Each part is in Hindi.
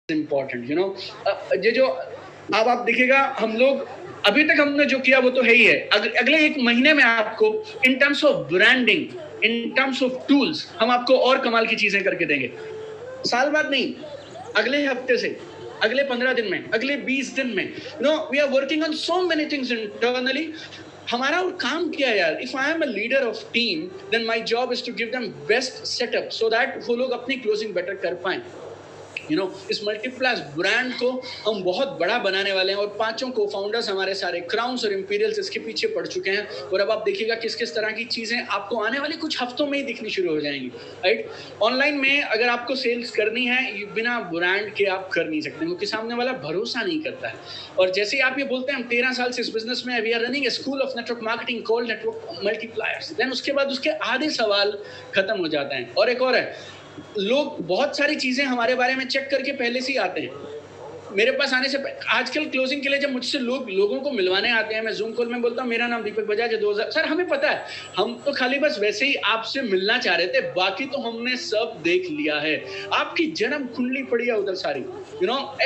इम्पोर्टेंट ये जो अब आप दिखेगा हम लोग अभी तक हमने जो किया वो तो है ही है। अगले एक महीने में आपको in terms of branding, in terms of tools, हम आपको और कमाल की चीजें करके देंगे। साल बाद नहीं, अगले हफ्ते से, अगले 15 दिन में, अगले 20 दिन में। We are working on so many things internally. हमारा और काम क्या है यार? If I am a leader of team, then my job is to give them best setup so that वो लोग अपनी क्लोजिंग बेटर कर पाए। इस मल्टीप्लास ब्रांड को हम बहुत बड़ा बनाने वाले हैं और 5 को फाउंडर्स हमारे सारे क्राउन्स और इंपीरियल्स इसके पीछे पड़ चुके हैं। और अब आप देखिएगा किस किस तरह की चीजें आपको आने वाले कुछ हफ्तों में ही दिखनी शुरू हो जाएंगी। राइट, ऑनलाइन में अगर आपको सेल्स करनी है, बिना ब्रांड के आप कर नहीं सकते, क्योंकि सामने वाला भरोसा नहीं करता है। और जैसे ही आप ये बोलते हैं हम 13 साल से इस बिजनेस में, we are running a school of network marketing called network multipliers, then उसके बाद उसके आधे सवाल खत्म हो जाते हैं। और एक और है, लोग बहुत सारी चीजें हमारे बारे में चेक करके पहले से ही आते हैं। मेरे पास आने से आजकल क्लोजिंग के लिए जब मुझसे लोगों को मिलवाने आते हैं, मैं जूम कॉल में बोलता हूँ मेरा नाम दीपक बजाज है, 2000। सर हमें पता है, हम तो खाली बस वैसे ही आपसे मिलना चाह रहे थे, बाकी तो हमने सब देख लिया है। आपकी जन्म कुंडली पड़ी है उधर सारी,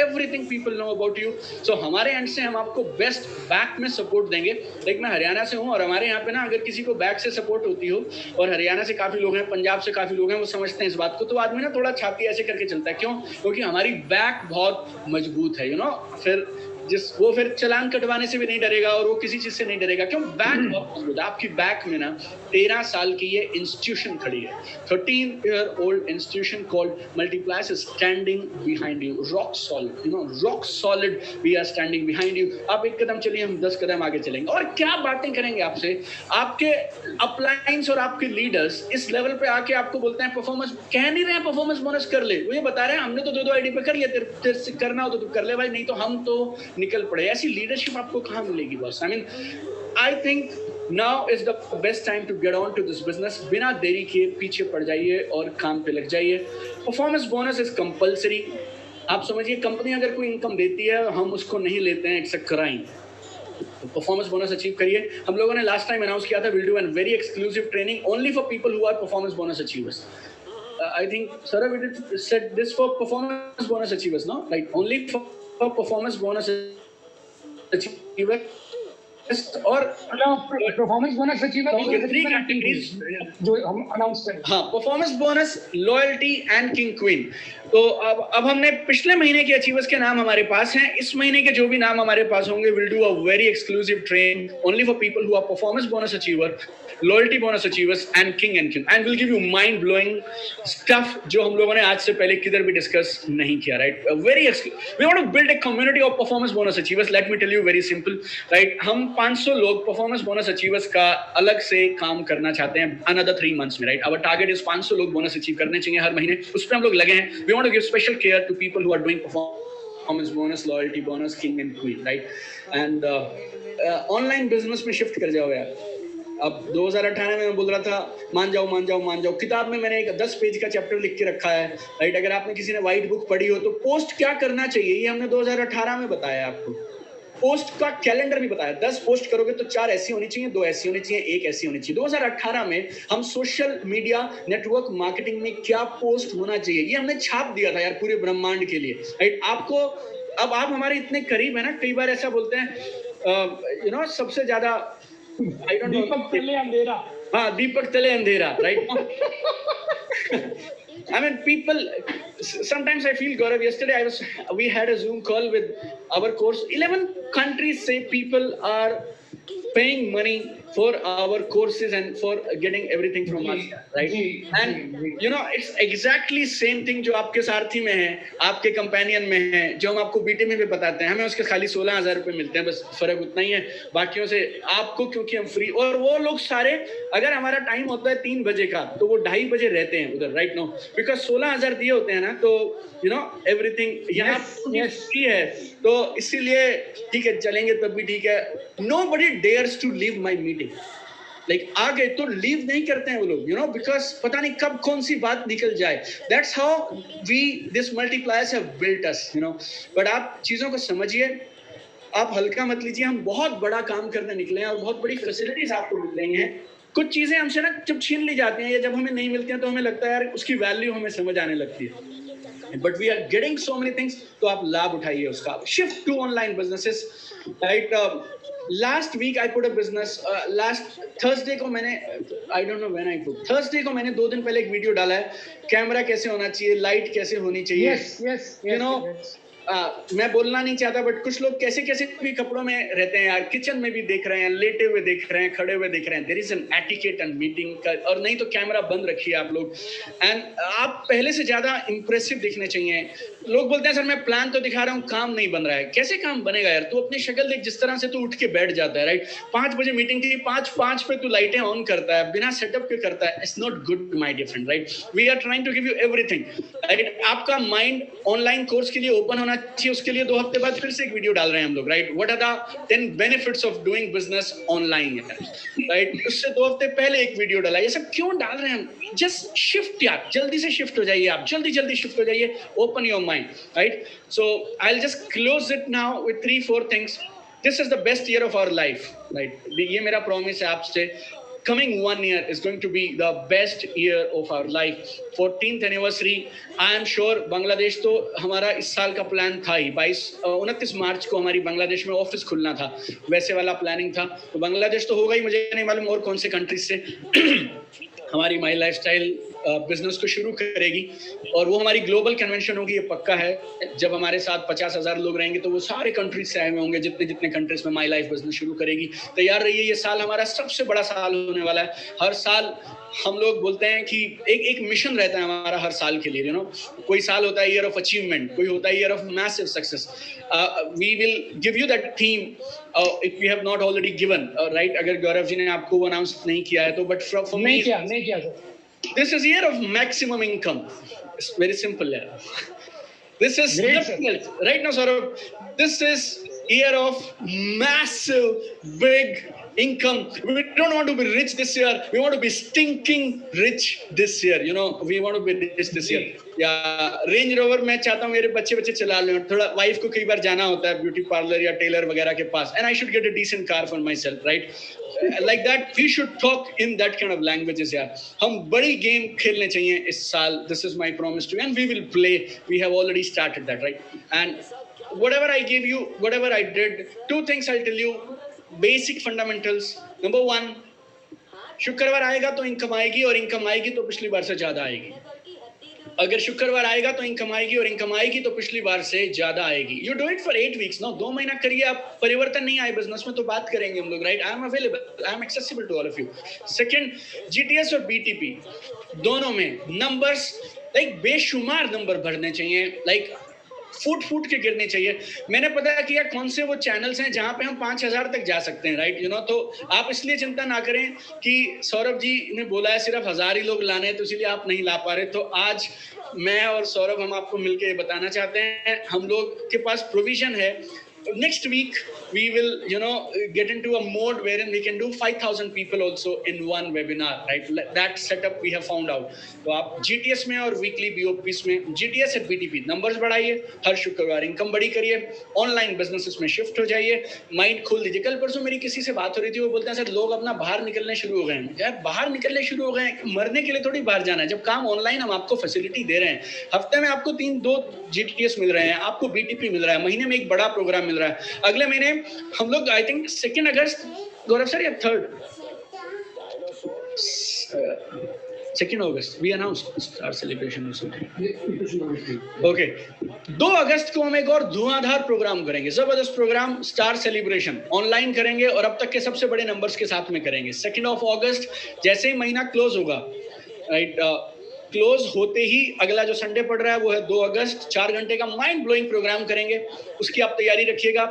everything people know about you. So हमारे एंड से हम आपको बेस्ट बैक में सपोर्ट देंगे। लाइक मैं हरियाणा से हूँ और हमारे यहाँ पे ना अगर किसी को बैक से सपोर्ट होती हो, और हरियाणा से काफी लोग हैं, पंजाब से काफी लोग हैं, वो समझते हैं इस बात को, तो आदमी ना थोड़ा छाती ऐसे करके चलता है। क्यों? क्योंकि हमारी बैक बहुत मजबूत है। फिर वो फिर चालान कटवाने से भी नहीं डरेगा और वो किसी चीज से नहीं डरेगा। क्यों? बैक बहुत मजबूत है। आपकी बैक में ना 13 साल की ये इंस्टीट्यूशन खड़ी है। 13-year-old institution called multipliers is standing behind you, rock solid, rock solid we are standing behind you. आप एक कदम चलिए, हम 10 कदम आगे चलेंगे। और क्या बातें करेंगे आपसे। आपके अपलाइंस और आपके लीडर्स इस लेवल पे आके आपको बोलते हैं परफॉर्मेंस, कह नहीं रहे हैं परफॉर्मेंस बोनस कर ले, वो ये बता रहे हैं हमने तो 2 आईडी पे कर लिया, तेरे से करना हो तो तू कर ले भाई, नहीं तो हम तो निकल पड़े। ऐसी लीडरशिप आपको कहाँ मिलेगी boss? I think now is the best time to get on to this business. बिना देरी के पीछे पड़ जाइए और काम पे लग जाइए। Performance bonus is compulsory. आप समझिए, कंपनी अगर कोई इनकम देती है हम उसको नहीं लेते हैं, इट्स अ क्राइम। तो परफॉर्मेंस बोनस अचीव करिए। हम लोगों ने लास्ट टाइम अनाउंस किया था, will do an very exclusive training only for people who are performance bonus achievers. I think Sarah, we did said this for performance bonus achievers, no? Like only for performance bonus achievers और परफॉर्मेंस बोनस अचीवर 3 कैटेगरीज जो हम अनाउंस करें। हाँ, performance bonus, loyalty and king queen. तो अब हमने पिछले महीने के अचीवर्स के नाम हमारे पास हैं। इस महीने के जो भी नाम हमारे पास होंगे, will do a very exclusive train only for people who are performance bonus achiever, loyalty bonus achievers and king and will give you mind blowing stuff जो हम लोगों ने आज से पहले किधर भी डिस्कस नहीं किया। Right, very we want to build a community of performance bonus achievers. Let me tell you very simple. Right, हम 500 लोग परफॉर्मेंस बोनस अचीवर्स का अलग से काम करना चाहते हैं अनदर 3 मंथ्स में। राइट, आवर टारगेट इज 500 लोग बोनस अचीव करने चाहिए हर महीने, उस पर हम लोग लगे हैं। We want to give special care to people who are doing performance bonus, loyalty bonus, king and queen, right? And online business में shift कर जाओ यार। अब 2018 में मैं बोल रहा था मान जाओ। किताब में मैंने एक 10 पेज का चैप्टर लिख के रखा है। राइट, अगर आपने किसी ने व्हाइट बुक पढ़ी हो तो पोस्ट क्या करना चाहिए ये हमने 2018 में बताया आपको। पोस्ट का कैलेंडर भी बताया। 10 पोस्ट करोगे तो 4 ऐसी होनी चाहिए, 2 ऐसी होनी चाहिए, 1 ऐसी होनी चाहिए। 2018 में हम सोशल मीडिया नेटवर्क मार्केटिंग में क्या पोस्ट होना चाहिए ये हमने छाप दिया था यार पूरे ब्रह्मांड के लिए। राइट, आपको अब आप हमारे इतने करीब है ना, कई बार ऐसा बोलते हैं सबसे ज्यादा आई डोंट नो, दीपक तले अंधेरा। हाँ, दीपक तले अंधेरा। Right, I mean, people, sometimes I feel, Gaurav, yesterday we had a Zoom call with our course. 11 countries say people are paying money for our courses and for getting everything from us, right? And it's exactly same thing जो आपके सारथी में है, आपके कंपेनियन में है, जो हम आपको बीटे में भी बताते हैं। हमें उसके खाली 16,000 रुपए मिलते हैं, बस फर्क उतना ही है बाकियों से आपको, क्योंकि हम फ्री। और वो लोग सारे, अगर हमारा टाइम होता है 3 बजे का तो वो 2:30 बजे रहते हैं उधर। राइट, नो, बिकॉज 16,000 दिए होते हैं ना, तो एवरीथिंग यहाँ फ्री है। तो इसीलिए ठीक है, चलेंगे तब भी ठीक है। Nobody dares to leave my meeting. Like आ गए तो लीव नहीं करते हैं वो लोग, because पता नहीं कब कौन सी बात निकल जाए। That's how this multipliers have built us, But आप चीजों को समझिए, आप हल्का मत लीजिए। हम बहुत बड़ा काम करने निकले हैं और बहुत बड़ी फैसिलिटीज आपको मिल रही हैं। कुछ चीजें हमसे ना जब छीन ली जाती हैं या जब हमें नहीं मिलती हैं तो हमें लगता है यार उसकी वैल्यू हमें समझ आने लगती है। but we are getting so many things, तो आप लाभ उठाइए उसका. Shift to online businesses, right? Last week I put a business, last Thursday को मैंने, I don't know when I put, Thursday को मैंने 2 दिन पहले एक वीडियो डाला है, कैमरा कैसे होना चाहिए, लाइट कैसे होनी चाहिए. Yes. You know, मैं बोलना नहीं चाहता, बट कुछ लोग कैसे कैसे भी कपड़ों में रहते हैं यार, किचन में भी देख रहे हैं, लेटे हुए देख रहे हैं, खड़े हुए देख रहे हैं. There is an etiquette and meeting का, और नहीं तो कैमरा बंद रखिए आप लोग. एंड आप पहले से ज्यादा इंप्रेसिव दिखने चाहिए. लोग बोलते हैं सर मैं प्लान तो दिखा रहा हूँ, काम नहीं बन रहा है. कैसे काम बनेगा यार? तू अपनी शक्ल देख, जिस तरह से तू उठ के बैठ जाता है, राइट? 5 बजे मीटिंग थी, 5 पे तू लाइटें ऑन करता है, बिना सेटअप के करता है. It's not good my dear friend, right? We are trying to give you everything, right? आपका माइंड ऑनलाइन कोर्स के लिए ओपन होना चाहिए. उसके लिए 2 हफ्ते बाद फिर से एक वीडियो डाल रहे हैं हम लोग, right? What are the 10 benefits of doing business online, right? उससे 2 हफ्ते पहले एक वीडियो डाला. ये सब क्यों डाल रहे हैं हम? जस्ट शिफ्ट यार, जल्दी से शिफ्ट हो जाइए आप, जल्दी शिफ्ट हो जाइए. Open your mind, right? So I'll just close it now with 3-4 things. This is the best year of our life, right? ये मेरा promise है आपसे. Coming 1 year is going to be the best year of our life. 14th anniversary. I am sure Bangladesh तो हमारा इस साल का प्लान था ही. 29 मार्च को हमारी बांग्लादेश में ऑफिस खुलना था, वैसे वाला प्लानिंग था. तो बांग्लादेश तो होगा ही, मुझे नहीं मालूम और कौन से कंट्रीज से हमारी माई लाइफस्टाइल बिजनेस को शुरू करेगी. और वो हमारी ग्लोबल कन्वेंशन होगी, ये पक्का है. जब हमारे साथ 50,000 लोग रहेंगे तो वो सारे कंट्रीज से आए हुए होंगे, जितने कंट्रीज में माई लाइफ बिजनेस शुरू करेगी. तैयार रहिए, ये साल हमारा सबसे बड़ा साल होने वाला है. हर साल हम लोग बोलते हैं कि एक मिशन रहता है हमारा हर साल के लिए, यू नो. कोई साल होता है ईयर ऑफ अचीवमेंट, कोई होता है year of massive success. We will give you that theme if we have not already given, right? अगर गौरव जी ने आपको वो अनाउंस नहीं किया है तो, बट फॉर मी नहीं किया sir. This is year of maximum income. It's very simple, yeah. This is Great, nothing else. Right now, Saurabh, this is year of massive, big income. We don't want to be rich this year. We want to be stinking rich this year. You know, we want to be rich this year. Yeah, Range Rover मैं चाहता हूँ मेरे बच्चे चला लें. थोड़ा वाइफ को कई बार जाना होता है ब्यूटी पार्लर या टेलर वगैरह के पास. And I should get a decent car for myself, right? Like that, we should talk in that kind of languages, यार. हम बड़ी गेम खेलने चाहिए इस साल. This is my promise to you, and we will play. We have already started that, right? And whatever I gave you, whatever I did, 2 things I'll tell you. Basic fundamentals. Number 1, शुक्रवार आएगा तो इनकम आएगी, और इनकम आएगी तो पिछली बार से ज्यादा आएगी. अगर शुक्रवार आएगा तो इनकम आएगी, और इनकम आएगी तो पिछली बार से ज्यादा आएगी. You do it for 8 weeks, no 2 महीना करिए. आप परिवर्तन नहीं आए बिजनेस में तो बात करेंगे हम लोग, right? I am available, I am accessible to all of you. Second, GTS और बीटीपी दोनों में नंबर्स, लाइक बेशुमार नंबर भरने चाहिए, लाइक फूट के गिरने चाहिए. मैंने पता किया कौन से वो चैनल्स हैं जहां पे हम 5,000 तक जा सकते हैं, राइट? यू नो, तो आप इसलिए चिंता ना करें कि सौरभ जी ने बोला है सिर्फ 1000 ही लोग लाने हैं तो इसलिए आप नहीं ला पा रहे. तो आज मैं और सौरभ हम आपको मिलके बताना चाहते हैं, हम लोग के पास प्रोविजन है. Next week we will, you know, get into a mode wherein we can do 5,000 people also in one webinar, right? That setup we have found out. तो आप GTS में और weekly BOPs में, GTS और BTP नंबर्स बढ़ाइए, हर शुक्रवार इनकम बड़ी करिए, ऑनलाइन बिजनेसेस में शिफ्ट हो जाइए, माइंड खोल दीजिए. कल परसों मेरी किसी से बात हो रही थी, वो बोलते हैं सर लोग अपना बाहर निकलने शुरू हो गए हैं. यार बाहर निकलने शुरू हो गए हैं, मरने के लिए थोड़ी बाहर जाना है. जब काम ऑनलाइन हम आपको फैसिलिटी दे रहे हैं, हफ्ते में आपको 2 GTS मिल रहे हैं, आपको BTP मिल रहा है, महीने में एक बड़ा प्रोग्राम मिल रहा है. अगले महीने हम लोग आई थिंक 2 अगस्त, गौरव सर, या 3 अगस्त we announce star celebration. Okay, 2 अगस्त को हम एक और धुआंधार प्रोग्राम करेंगे, जबरदस्त प्रोग्राम, स्टार सेलिब्रेशन ऑनलाइन करेंगे और अब तक के सबसे बड़े नंबर्स के साथ में करेंगे. 2 अगस्त जैसे ही महीना क्लोज होगा, राइट, क्लोज होते ही अगला जो संडे पड़ रहा है वो है 2 अगस्त. 4 घंटे का माइंड ब्लोइंग प्रोग्राम करेंगे, उसकी आप तैयारी रखिएगा.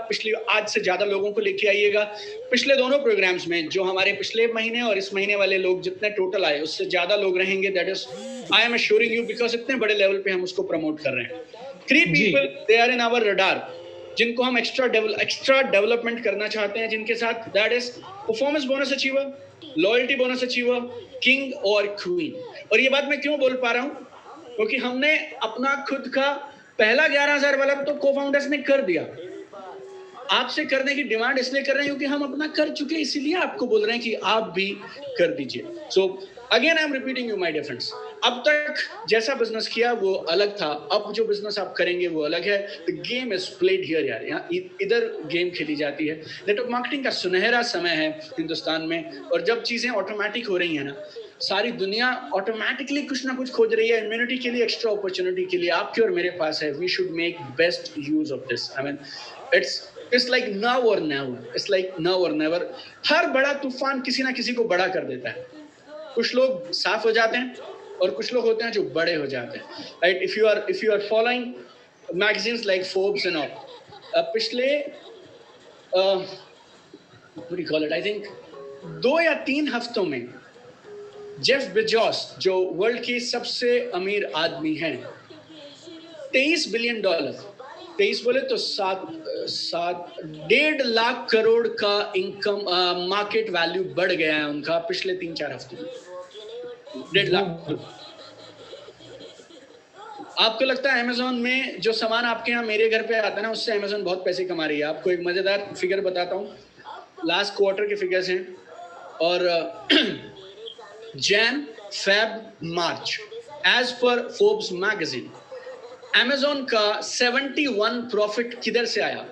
आज से ज्यादा लोगों को लेके आइएगा. पिछले दोनों प्रोग्राम्स में जो हमारे पिछले महीने और इस महीने वाले लोग जितने टोटल आए उससे ज्यादा लोग रहेंगे. That is, I am assuring you, because इतने बड़े लेवल पे हम उसको प्रमोट कर रहे हैं. 3 people they are in our radar, जिनको हम एक्स्ट्रा डेवलपमेंट करना चाहते हैं, जिनके साथ, that is performance bonus achiever, loyalty bonus achiever, king और क्वीन. और ये बात मैं क्यों बोल पा रहा हूं? क्योंकि हमने अपना खुद का पहला 11,000 वाला तो को-फाउंडर्स ने कर दिया. आपसे करने की डिमांड इसलिए कर रहे हैं क्योंकि हम अपना कर चुके, इसीलिए आपको बोल रहे हैं कि आप भी कर दीजिए. So again I am repeating you my dear friends, अब तक जैसा बिजनेस किया वो अलग था, अब जो बिजनेस आप करेंगे वो अलग है। The game is played here यार, यहाँ इधर गेम खेली जाती है। नेटवर्क मार्केटिंग का सुनहरा समय है हिंदुस्तान में, और जब चीजें ऑटोमेटिक हो रही हैं ना, सारी दुनिया ऑटोमेटिकली कुछ ना कुछ खोज रही है इम्यूनिटी के लिए, एक्स्ट्रा अपॉर्चुनिटी के लिए। आपके और मेरे पास है, we should make best use of this. I mean it's like now or never, it's like now or never. हर बड़ा तूफान किसी ना किसी को बड़ा कर देता है। कुछ लोग साफ हो जाते हैं और कुछ लोग होते हैं जो बड़े हो जाते हैं, right? If you are following magazines like Forbes and all, पिछले what do you call it, I think 2 या 3 हफ्तों में जेफ बेजोस, जो वर्ल्ड के सबसे अमीर आदमी हैं, $23 बिलियन, 23 बोले तो 1.5 लाख करोड़ का इनकम, मार्केट वैल्यू बढ़ गया है उनका पिछले 3-4 हफ्तों में। 1.5 लाख। आपको लगता है अमेज़न में जो सामान आपके यहाँ मेरे घर पे आता है ना, उससे अमेज़न बहुत पैसे कमा रही है? आपको एक मजेदार फिगर बताता हूँ, लास्ट क्वार्टर के फिगर्स हैं, और Jan, Feb, March, as per Forbes magazine, Amazon का 71 प्रॉफिट किधर से आया?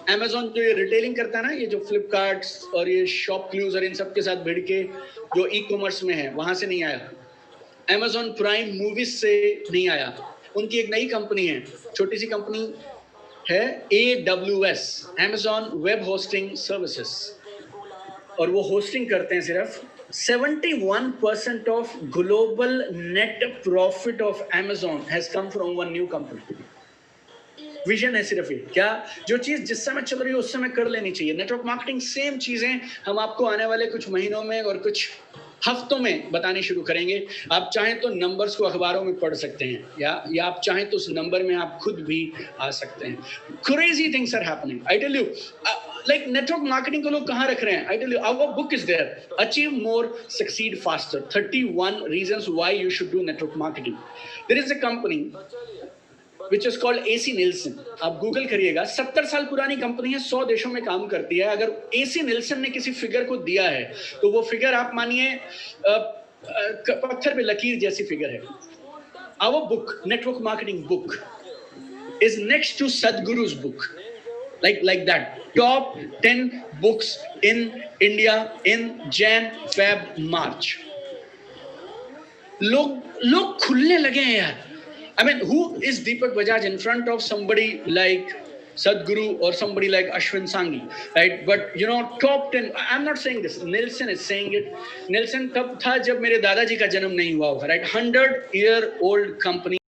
अमेज़न जो ये रिटेलिंग करता है ना, ये जो फ्लिपकार्ट और ये शॉप क्लूज और इन सब के साथ भिड़ के जो ई कॉमर्स में है, वहां से नहीं आया। अमेज़न प्राइम मूवीज से नहीं आया। उनकी एक नई कंपनी है, छोटी सी कंपनी है, AWS, Amazon web hosting services, और वो होस्टिंग करते हैं सिर्फ। 71% of global net profit of Amazon has come from one new company. Vision है सिर्फ ये, क्या जो चीज जिस समय चल रही है उस समय कर लेनी चाहिए। नेटवर्क मार्केटिंग सेम चीजें हम आपको आने वाले कुछ महीनों में और कुछ हफ्तों में बतानी शुरू करेंगे। आप चाहें तो नंबर्स को अखबारों में पढ़ सकते हैं, या आप चाहें तो उस नंबर में आप खुद भी आ सकते हैं। Crazy things are happening, I tell you. Like network marketing को लोग कहाँ रख रहे हैं? I tell you, our book is there, achieve more succeed faster, 31 reasons why you should do network marketing. There is a company which is called AC Nielsen. आप गूगल करिएगा, 70 साल पुरानी कंपनी है, 100 देशों में काम करती है। अगर AC Nielsen ने किसी फिगर को दिया है तो वो फिगर आप मानिए पत्थर पे लकीर जैसी फिगर है। Our book, network marketing book, is next to Sadhguru's book, like that. Top 10 books in India in Jan, Feb, March. लोग खुलने लगे हैं यार। I mean, who is Deepak Bajaj in front of somebody like Sadhguru or somebody like Ashwin Sanghi, right? But you know, top 10, I'm not saying this, Nielsen is saying it. Nielsen तब था जब मेरे दादाजी का जन्म नहीं हुआ होगा, right? 100-year-old company.